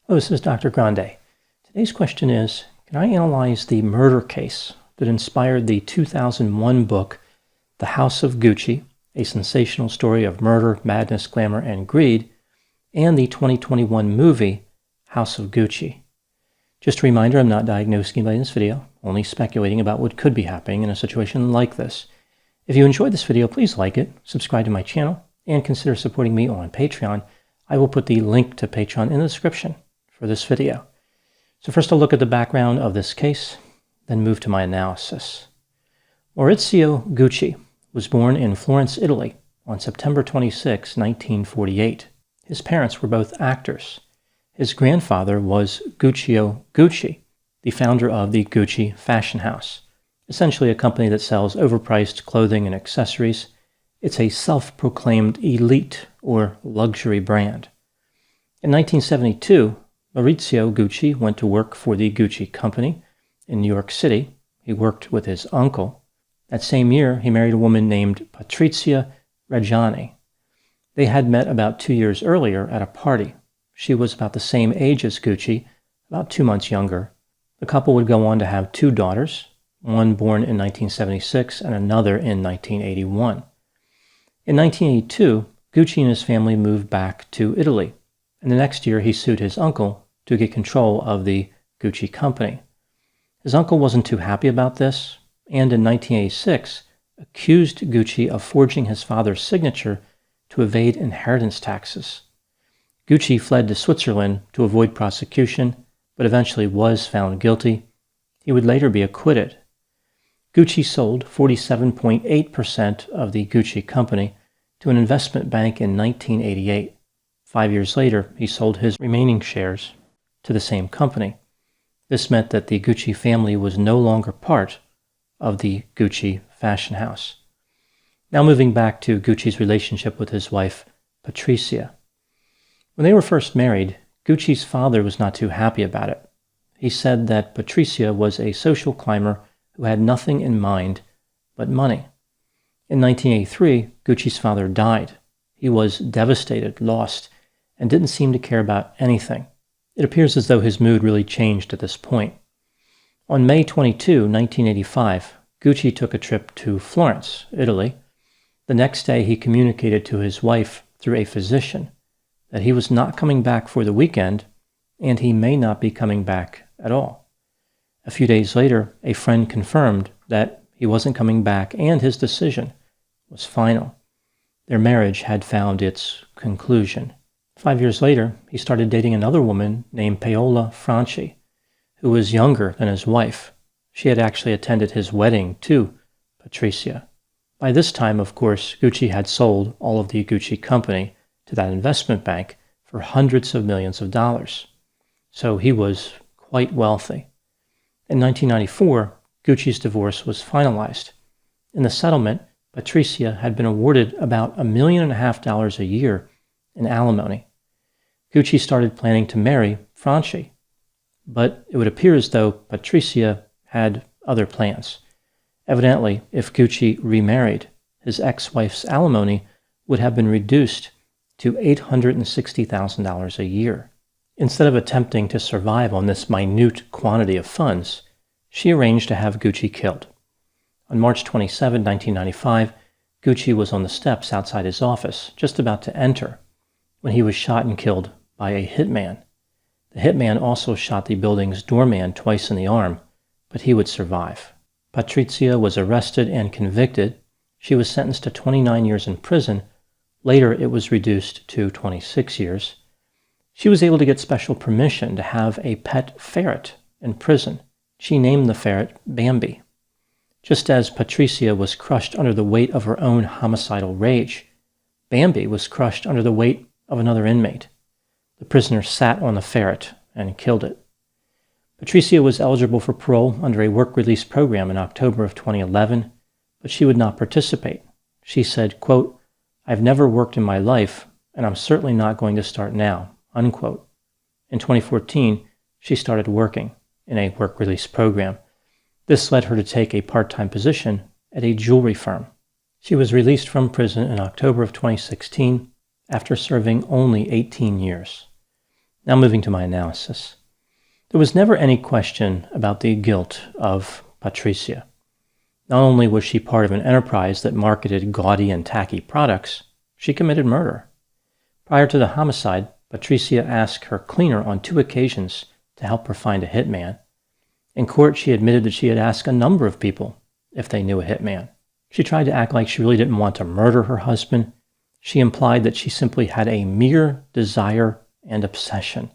Hello, this is Dr. Grande. Today's question is, can I analyze the murder case that inspired the 2001 book, The House of Gucci, A Sensational Story of Murder, Madness, Glamour, and Greed, and the 2021 movie, House of Gucci? Just a reminder, I'm not diagnosing anybody in this video, only speculating about what could be happening in a situation like this. If you enjoyed this video, please like it, subscribe to my channel, and consider supporting me on Patreon. I will put the link to Patreon in the description for this video. So first I'll look at the background of this case, then move to my analysis. Maurizio Gucci was born in Florence, Italy on September 26, 1948. His parents were both actors. His grandfather was Guccio Gucci, the founder of the Gucci fashion house, essentially a company that sells overpriced clothing and accessories. It's a self-proclaimed elite or luxury brand. In 1972, Maurizio Gucci went to work for the Gucci company in New York City. He worked with his uncle. That same year, he married a woman named Patrizia Reggiani. They had met about 2 years earlier at a party. She was about the same age as Gucci, about 2 months younger. The couple would go on to have 2 daughters, one born in 1976 and another in 1981. In 1982, Gucci and his family moved back to Italy, and the next year he sued his uncle to get control of the Gucci company. His uncle wasn't too happy about this, and in 1986 accused Gucci of forging his father's signature to evade inheritance taxes. Gucci fled to Switzerland to avoid prosecution, but eventually was found guilty. He would later be acquitted. Gucci sold 47.8% of the Gucci company to an investment bank in 1988. 5 years later, he sold his remaining shares to the same company. This meant that the Gucci family was no longer part of the Gucci fashion house. Now moving back to Gucci's relationship with his wife, Patrizia. When they were first married, Gucci's father was not too happy about it. He said that Patrizia was a social climber who had nothing in mind but money. In 1983, Gucci's father died. He was devastated, lost, and didn't seem to care about anything. It appears as though his mood really changed at this point. On May 22, 1985, Gucci took a trip to Florence, Italy. The next day, he communicated to his wife through a physician that he was not coming back for the weekend, and he may not be coming back at all. A few days later, a friend confirmed that he wasn't coming back, and his decision was final. Their marriage had found its conclusion. 5 years later, he started dating another woman named Paola Franchi, who was younger than his wife. She had actually attended his wedding to Patrizia. By this time, of course, Gucci had sold all of the Gucci company to that investment bank for hundreds of millions of dollars. So he was quite wealthy. In 1994, Gucci's divorce was finalized. In the settlement, Patrizia had been awarded about $1.5 million a year in alimony. Gucci started planning to marry Franchi, but it would appear as though Patrizia had other plans. Evidently, if Gucci remarried, his ex-wife's alimony would have been reduced to $860,000 a year. Instead of attempting to survive on this minute quantity of funds, she arranged to have Gucci killed. On March 27, 1995, Gucci was on the steps outside his office, just about to enter, when he was shot and killed by a hitman. The hitman also shot the building's doorman twice in the arm, but he would survive. Patrizia was arrested and convicted. She was sentenced to 29 years in prison. Later, it was reduced to 26 years. She was able to get special permission to have a pet ferret in prison. She named the ferret Bambi. Just as Patrizia was crushed under the weight of her own homicidal rage, Bambi was crushed under the weight of another inmate. The prisoner sat on the ferret and killed it. Patrizia was eligible for parole under a work release program in October of 2011, but she would not participate. She said, quote, "I've never worked in my life, and I'm certainly not going to start now," unquote. In 2014, she started working in a work release program. This led her to take a part-time position at a jewelry firm. She was released from prison in October of 2016 after serving only 18 years. Now moving to my analysis. There was never any question about the guilt of Patricia. Not only was she part of an enterprise that marketed Gaudy and Tacky products, she committed murder. Prior to the homicide, Patricia asked her cleaner on 2 occasions to help her find a hitman. In court, she admitted that she had asked a number of people if they knew a hitman. She tried to act like she really didn't want to murder her husband. She implied that she simply had a mere desire and obsession.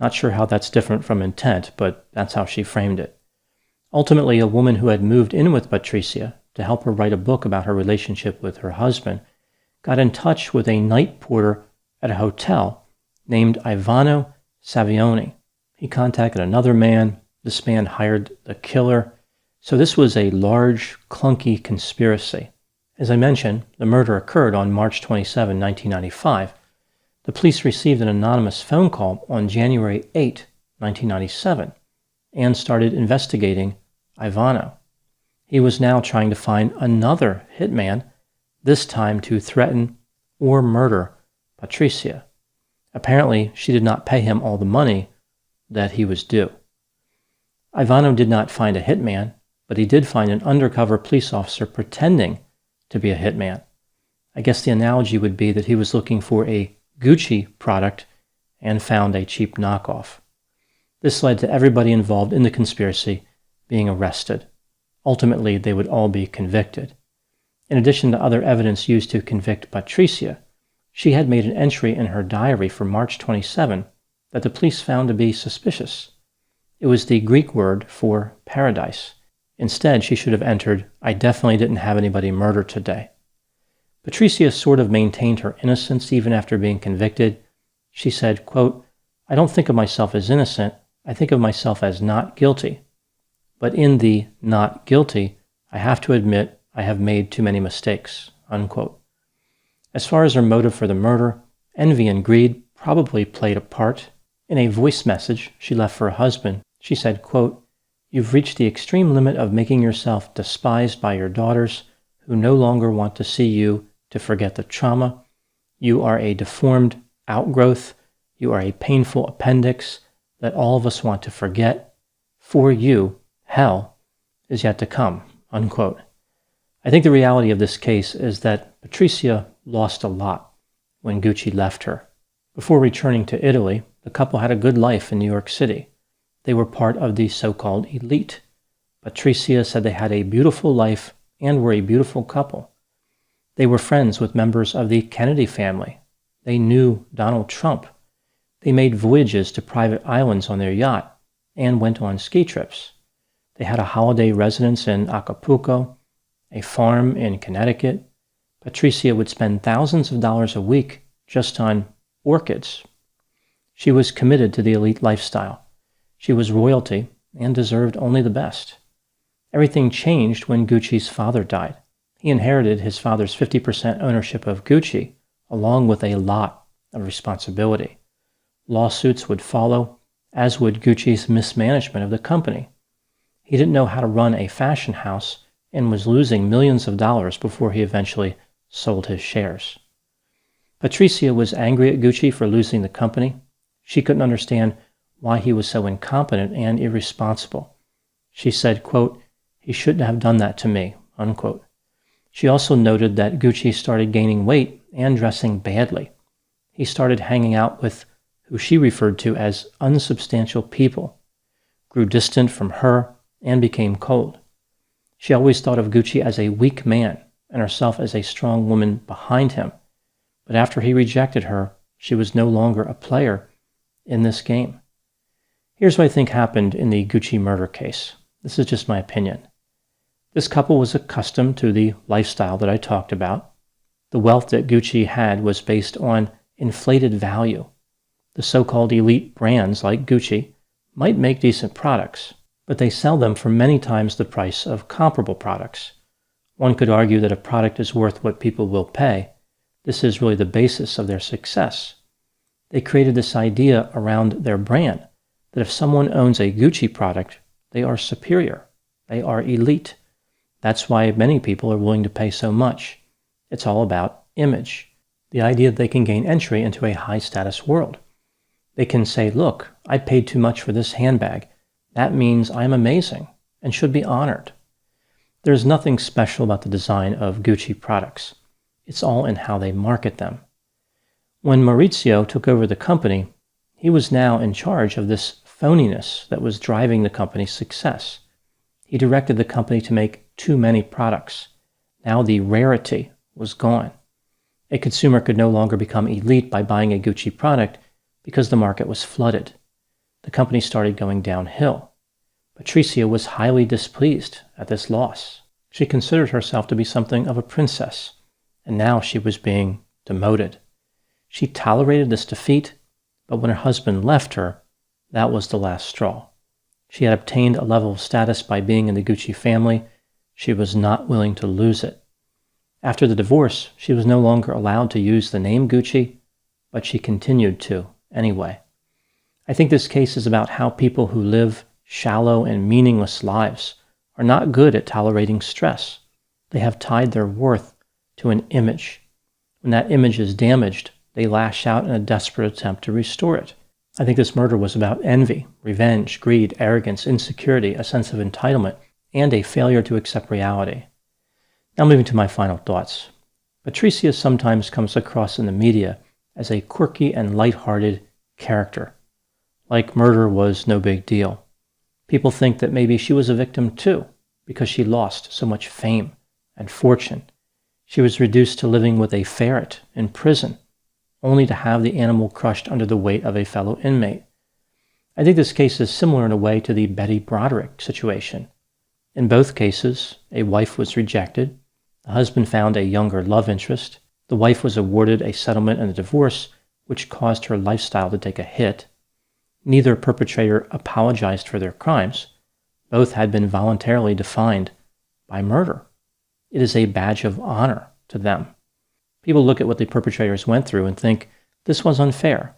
Not sure how that's different from intent, but that's how she framed it. Ultimately, a woman who had moved in with Patricia to help her write a book about her relationship with her husband got in touch with a night porter at a hotel named Ivano Savioni. He contacted another man. This man hired the killer. So this was a large, clunky conspiracy. As I mentioned, the murder occurred on March 27, 1995. The police received an anonymous phone call on January 8, 1997, and started investigating Ivano. He was now trying to find another hitman, this time to threaten or murder Patricia. Apparently, she did not pay him all the money that he was due. Ivano did not find a hitman, but he did find an undercover police officer pretending to be a hitman. I guess the analogy would be that he was looking for a Gucci product and found a cheap knockoff. This led to everybody involved in the conspiracy being arrested. Ultimately, they would all be convicted. In addition to other evidence used to convict Patricia, she had made an entry in her diary for March 27 that the police found to be suspicious. It was the Greek word for paradise. Instead, she should have entered, "I definitely didn't have anybody murdered today." Patricia sort of maintained her innocence even after being convicted. She said, quote, "I don't think of myself as innocent. I think of myself as not guilty. But in the not guilty, I have to admit I have made too many mistakes," unquote. As far as her motive for the murder, envy and greed probably played a part. In a voice message she left for her husband, she said, quote, "You've reached the extreme limit of making yourself despised by your daughters, who no longer want to see you to forget the trauma. You are a deformed outgrowth. You are a painful appendix that all of us want to forget. For you, hell is yet to come," unquote. I think the reality of this case is that Patricia lost a lot when Gucci left her. Before returning to Italy, the couple had a good life in New York City. They were part of the so-called elite. Patricia said they had a beautiful life and were a beautiful couple. They were friends with members of the Kennedy family. They knew Donald Trump. They made voyages to private islands on their yacht and went on ski trips. They had a holiday residence in Acapulco, a farm in Connecticut. Patricia would spend thousands of dollars a week just on orchids. She was committed to the elite lifestyle. She was royalty and deserved only the best. Everything changed when Gucci's father died. He inherited his father's 50% ownership of Gucci, along with a lot of responsibility. Lawsuits would follow, as would Gucci's mismanagement of the company. He didn't know how to run a fashion house and was losing millions of dollars before he eventually sold his shares. Patricia was angry at Gucci for losing the company. She couldn't understand why he was so incompetent and irresponsible. She said, quote, "He shouldn't have done that to me," unquote. She also noted that Gucci started gaining weight and dressing badly. He started hanging out with who she referred to as unsubstantial people, grew distant from her, and became cold. She always thought of Gucci as a weak man and herself as a strong woman behind him. But after he rejected her, she was no longer a player in this game. Here's what I think happened in the Gucci murder case. This is just my opinion. This couple was accustomed to the lifestyle that I talked about. The wealth that Gucci had was based on inflated value. The so-called elite brands like Gucci might make decent products, but they sell them for many times the price of comparable products. One could argue that a product is worth what people will pay. This is really the basis of their success. They created this idea around their brand that if someone owns a Gucci product, they are superior. They are elite. That's why many people are willing to pay so much. It's all about image, the idea that they can gain entry into a high-status world. They can say, look, I paid too much for this handbag. That means I'm amazing and should be honored. There's nothing special about the design of Gucci products. It's all in how they market them. When Maurizio took over the company, he was now in charge of this phoniness that was driving the company's success. He directed the company to make too many products. Now the rarity was gone. A consumer could no longer become elite by buying a Gucci product because the market was flooded. The company started going downhill. Patricia was highly displeased at this loss. She considered herself to be something of a princess, and now she was being demoted. She tolerated this defeat, but when her husband left her, that was the last straw. She had obtained a level of status by being in the Gucci family. She was not willing to lose it. After the divorce, she was no longer allowed to use the name Gucci, but she continued to anyway. I think this case is about how people who live shallow and meaningless lives are not good at tolerating stress. They have tied their worth to an image. When that image is damaged, they lash out in a desperate attempt to restore it. I think this murder was about envy, revenge, greed, arrogance, insecurity, a sense of entitlement, and a failure to accept reality. Now moving to my final thoughts. Patricia sometimes comes across in the media as a quirky and light-hearted character. Like murder was no big deal. People think that maybe she was a victim too, because she lost so much fame and fortune. She was reduced to living with a ferret in prison, only to have the animal crushed under the weight of a fellow inmate. I think this case is similar in a way to the Betty Broderick situation. In both cases, a wife was rejected, the husband found a younger love interest, the wife was awarded a settlement and a divorce, which caused her lifestyle to take a hit. Neither perpetrator apologized for their crimes. Both had been voluntarily defined by murder. It is a badge of honor to them. People look at what the perpetrators went through and think, this was unfair.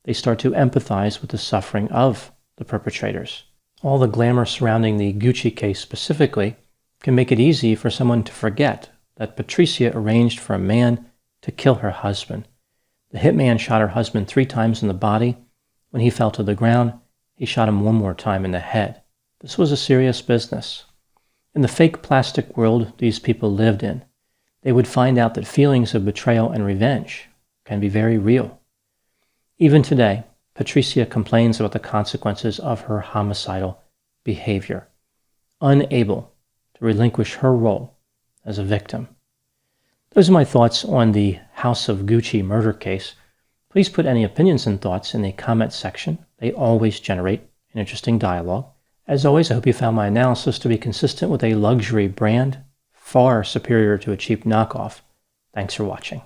They start to empathize with the suffering of the perpetrators. All the glamour surrounding the Gucci case specifically can make it easy for someone to forget that Patricia arranged for a man to kill her husband. The hitman shot her husband 3 times in the body. When he fell to the ground, he shot him 1 more time in the head. This was a serious business. In the fake plastic world these people lived in, they would find out that feelings of betrayal and revenge can be very real. Even today, Patricia complains about the consequences of her homicidal behavior, unable to relinquish her role as a victim. Those are my thoughts on the House of Gucci murder case. Please put any opinions and thoughts in the comment section. They always generate an interesting dialogue. As always, I hope you found my analysis to be consistent with a luxury brand, far superior to a cheap knockoff. Thanks for watching.